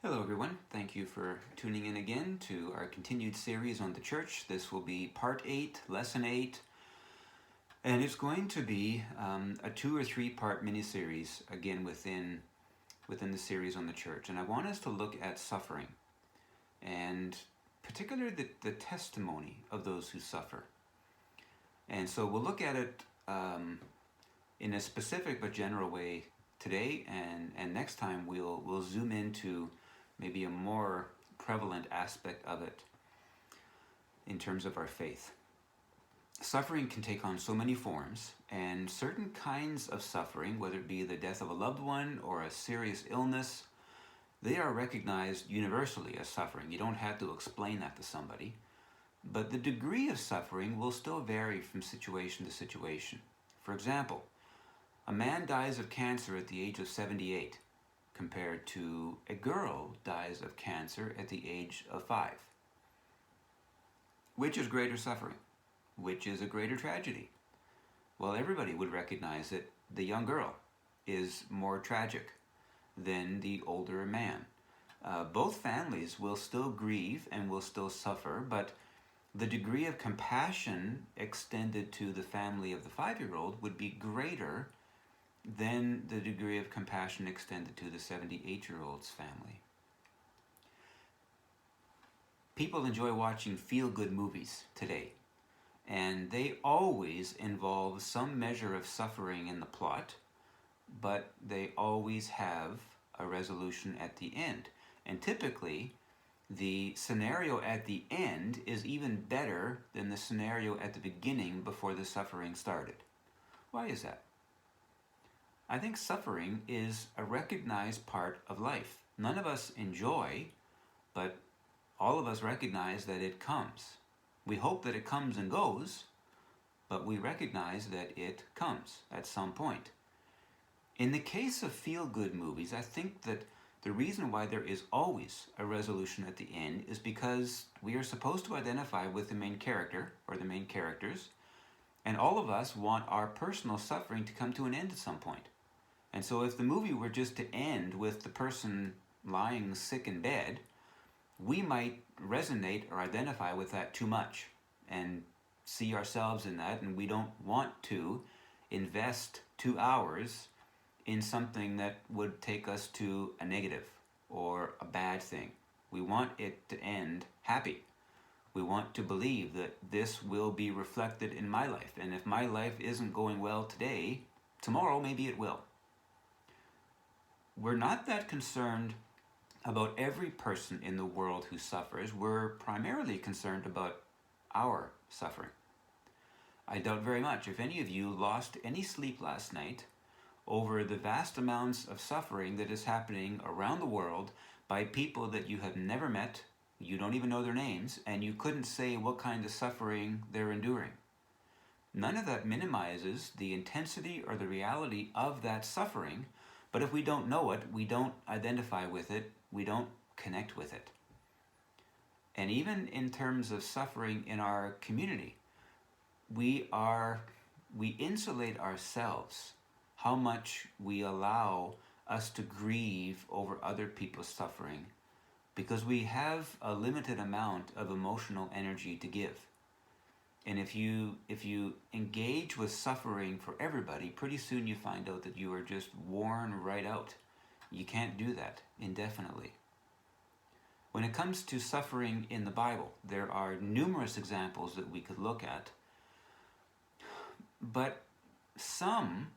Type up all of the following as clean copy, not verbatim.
Hello, everyone. Thank you for tuning in again to our continued series on the church. This will be part 8, lesson 8, and it's going to be a 2 or 3 part mini-series again within the series on the church. And I want us to look at suffering and particularly the testimony of those who suffer. And so we'll look at it in a specific but general way today, and next time we'll zoom into maybe a more prevalent aspect of it in terms of our faith. Suffering can take on so many forms, and certain kinds of suffering, whether it be the death of a loved one or a serious illness, they are recognized universally as suffering. You don't have to explain that to somebody. But the degree of suffering will still vary from situation to situation. For example, a man dies of cancer at the age of 78. Compared to a girl dies of cancer at the age of 5. Which is greater suffering? Which is a greater tragedy? Well, everybody would recognize that the young girl is more tragic than the older man. Both families will still grieve and will still suffer, but the degree of compassion extended to the family of the 5-year-old would be greater than the degree of compassion extended to the 78-year-old's family. People enjoy watching feel-good movies today, and they always involve some measure of suffering in the plot, but they always have a resolution at the end. And typically, the scenario at the end is even better than the scenario at the beginning before the suffering started. Why is that? I think suffering is a recognized part of life. None of us enjoy, but all of us recognize that it comes. We hope that it comes and goes, but we recognize that it comes at some point. In the case of feel-good movies, I think that the reason why there is always a resolution at the end is because we are supposed to identify with the main character or the main characters, and all of us want our personal suffering to come to an end at some point. And so if the movie were just to end with the person lying sick in bed, we might resonate or identify with that too much and see ourselves in that, and we don't want to invest 2 hours in something that would take us to a negative or a bad thing. We want it to end happy. We want to believe that this will be reflected in my life, and if my life isn't going well today, tomorrow maybe it will. We're not that concerned about every person in the world who suffers. We're primarily concerned about our suffering. I doubt very much if any of you lost any sleep last night over the vast amounts of suffering that is happening around the world by people that you have never met, you don't even know their names, and you couldn't say what kind of suffering they're enduring. None of that minimizes the intensity or the reality of that suffering. But if we don't know it, we don't identify with it, we don't connect with it. And even in terms of suffering in our community, we insulate ourselves how much we allow us to grieve over other people's suffering because we have a limited amount of emotional energy to give. And if you engage with suffering for everybody, pretty soon you find out that you are just worn right out. You can't do that indefinitely. When it comes to suffering in the Bible, there are numerous examples that we could look at. But some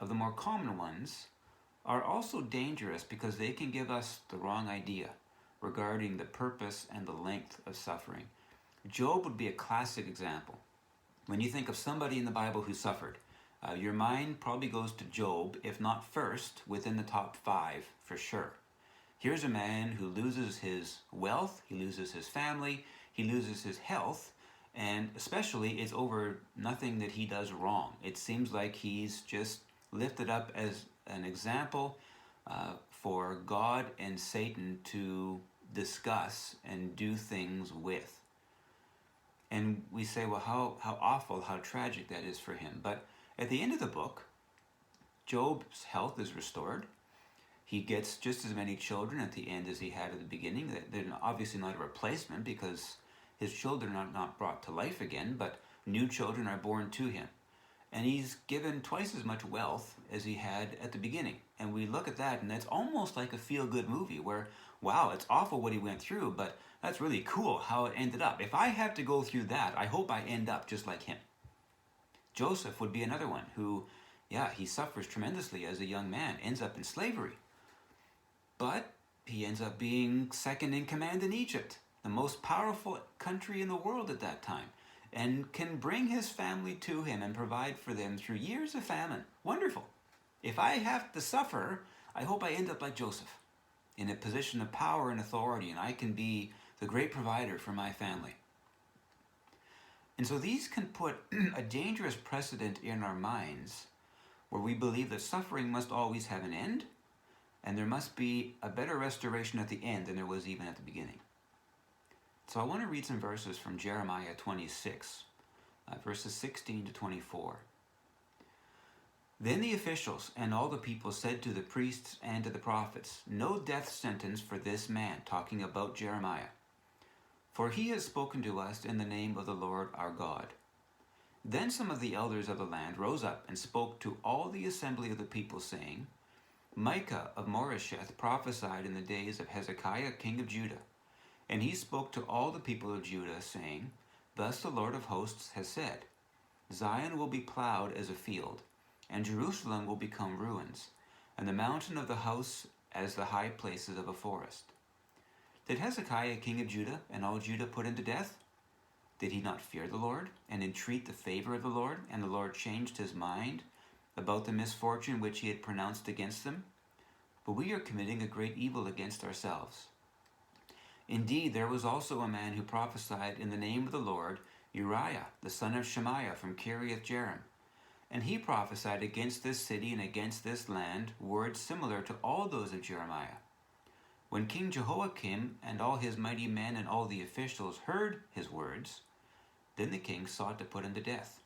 of the more common ones are also dangerous because they can give us the wrong idea regarding the purpose and the length of suffering. Job would be a classic example. When you think of somebody in the Bible who suffered, your mind probably goes to Job, if not first, within the top 5 for sure. Here's a man who loses his wealth, he loses his family, he loses his health, and especially it's over nothing that he does wrong. It seems like he's just lifted up as an example for God and Satan to discuss and do things with. And we say, well, how awful, how tragic that is for him. But at the end of the book, Job's health is restored. He gets just as many children at the end as he had at the beginning. They're obviously not a replacement because his children are not brought to life again, but new children are born to him. And he's given twice as much wealth as he had at the beginning. And we look at that, and it's almost like a feel-good movie where, wow, it's awful what he went through, but that's really cool how it ended up. If I have to go through that, I hope I end up just like him. Joseph would be another one who, yeah, he suffers tremendously as a young man, ends up in slavery. But he ends up being second in command in Egypt, the most powerful country in the world at that time, and can bring his family to him and provide for them through years of famine. Wonderful. If I have to suffer, I hope I end up like Joseph, in a position of power and authority, and I can be the great provider for my family. And so these can put a dangerous precedent in our minds where we believe that suffering must always have an end, and there must be a better restoration at the end than there was even at the beginning. So I want to read some verses from Jeremiah 26, verses 16 to 24. Then the officials and all the people said to the priests and to the prophets, "No death sentence for this man," talking about Jeremiah, "for he has spoken to us in the name of the Lord our God." Then some of the elders of the land rose up and spoke to all the assembly of the people, saying, "Micah of Moresheth prophesied in the days of Hezekiah king of Judah. And he spoke to all the people of Judah, saying, Thus the Lord of hosts has said, Zion will be plowed as a field, and Jerusalem will become ruins, and the mountain of the house as the high places of a forest. Did Hezekiah king of Judah and all Judah put him to death? Did he not fear the Lord, and entreat the favor of the Lord, and the Lord changed his mind about the misfortune which he had pronounced against them? But we are committing a great evil against ourselves. Indeed, there was also a man who prophesied in the name of the Lord, Uriah, the son of Shemaiah from Kiriath-Jearim. And he prophesied against this city and against this land words similar to all those of Jeremiah. When King Jehoiakim and all his mighty men and all the officials heard his words, then the king sought to put him to death.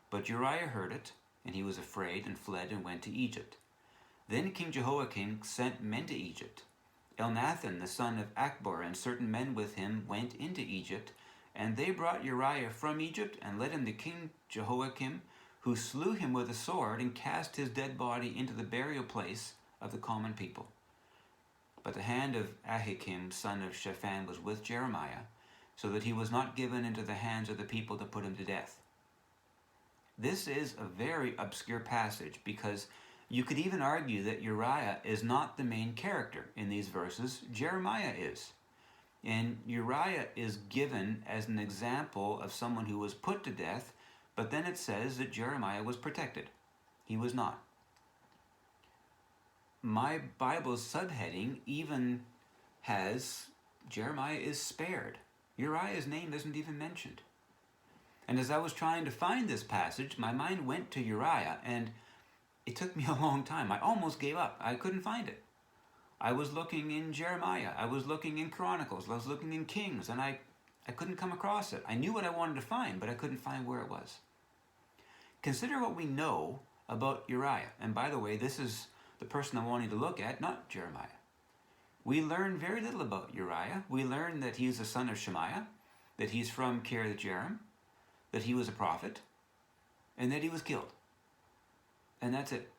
But Uriah heard it, and he was afraid and fled and went to Egypt. Then King Jehoiakim sent men to Egypt. Elnathan, the son of Achbor, and certain men with him went into Egypt, and they brought Uriah from Egypt and led him to King Jehoiakim, who slew him with a sword and cast his dead body into the burial place of the common people. But the hand of Ahikam, son of Shaphan, was with Jeremiah, so that he was not given into the hands of the people to put him to death. This is a very obscure passage because you could even argue that Uriah is not the main character in these verses. Jeremiah is. And Uriah is given as an example of someone who was put to death, but then it says that Jeremiah was protected. He was not. My Bible's subheading even has Jeremiah is spared. Uriah's name isn't even mentioned. And as I was trying to find this passage, my mind went to Uriah, and it took me a long time. I almost gave up. I couldn't find it. I was looking in Jeremiah. I was looking in Chronicles. I was looking in Kings, and I couldn't come across it. I knew what I wanted to find, but I couldn't find where it was. Consider what we know about Uriah. And by the way, this is the person I wanted to look at, not Jeremiah. We learn very little about Uriah. We learn that he's the son of Shemaiah, that he's from Kiriath-Jearim, that he was a prophet, and that he was killed. And that's it.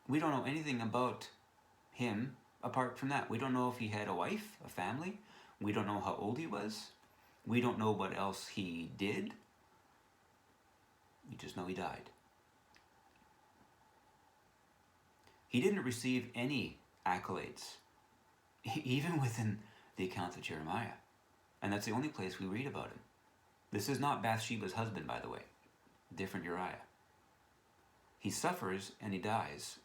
We don't know anything about him apart from that. We don't know if he had a wife, a family. We don't know how old he was. We don't know what else he did. We just know he died. He didn't receive any accolades, even within the account of Jeremiah. And that's the only place we read about him. This is not Bathsheba's husband, by the way. Different Uriah. He suffers and he dies.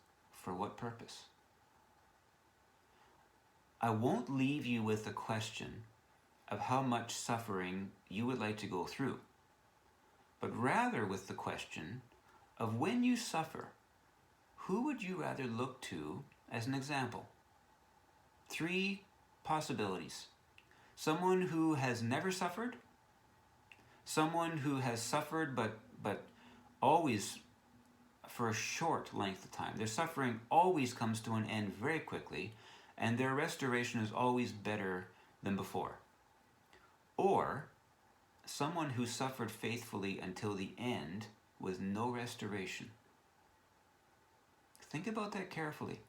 For what purpose? I won't leave you with the question of how much suffering you would like to go through, but rather with the question of when you suffer, who would you rather look to as an example? 3 possibilities. Someone who has never suffered, someone who has suffered but always for a short length of time. Their suffering always comes to an end very quickly, and their restoration is always better than before. Or someone who suffered faithfully until the end with no restoration. Think about that carefully.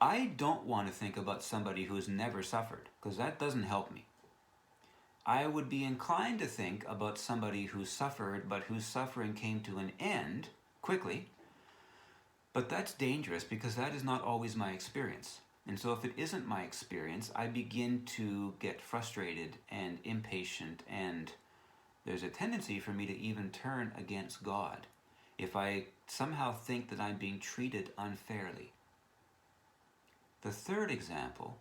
I don't want to think about somebody who has never suffered, because that doesn't help me. I would be inclined to think about somebody who suffered, but whose suffering came to an end quickly. But that's dangerous, because that is not always my experience. And so if it isn't my experience, I begin to get frustrated and impatient, and there's a tendency for me to even turn against God if I somehow think that I'm being treated unfairly. The third example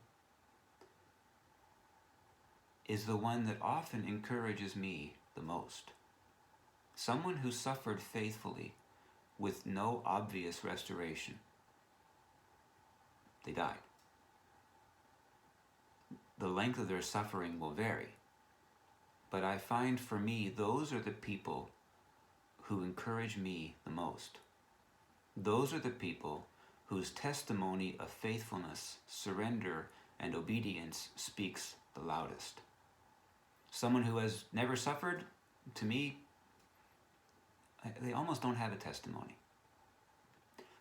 is the one that often encourages me the most. Someone who suffered faithfully with no obvious restoration. They died. The length of their suffering will vary, but I find for me those are the people who encourage me the most. Those are the people whose testimony of faithfulness, surrender, and obedience speaks the loudest. Someone who has never suffered, to me, they almost don't have a testimony.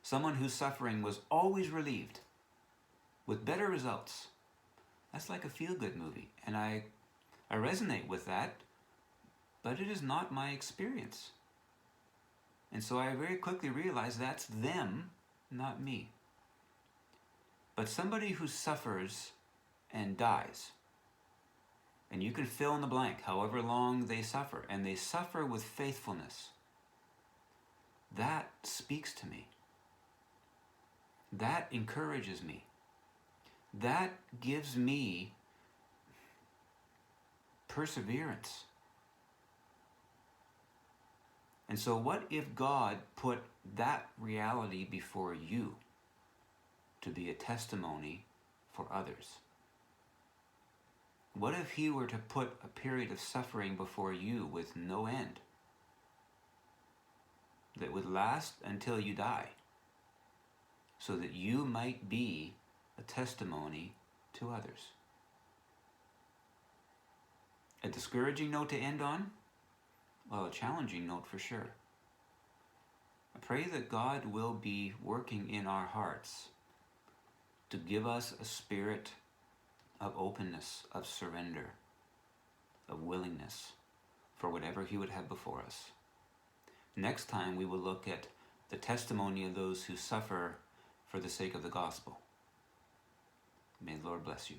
Someone whose suffering was always relieved with better results. That's like a feel-good movie, and I resonate with that, but it is not my experience. And so I very quickly realize that's them, not me. But somebody who suffers and dies, and you can fill in the blank however long they suffer, and they suffer with faithfulness, that speaks to me. That encourages me. That gives me perseverance. And so what if God put that reality before you to be a testimony for others? What if He were to put a period of suffering before you with no end that would last until you die, so that you might be a testimony to others? A discouraging note to end on? Well, a challenging note for sure. I pray that God will be working in our hearts to give us a spirit of openness, of surrender, of willingness for whatever He would have before us. Next time we will look at the testimony of those who suffer for the sake of the gospel. May the Lord bless you.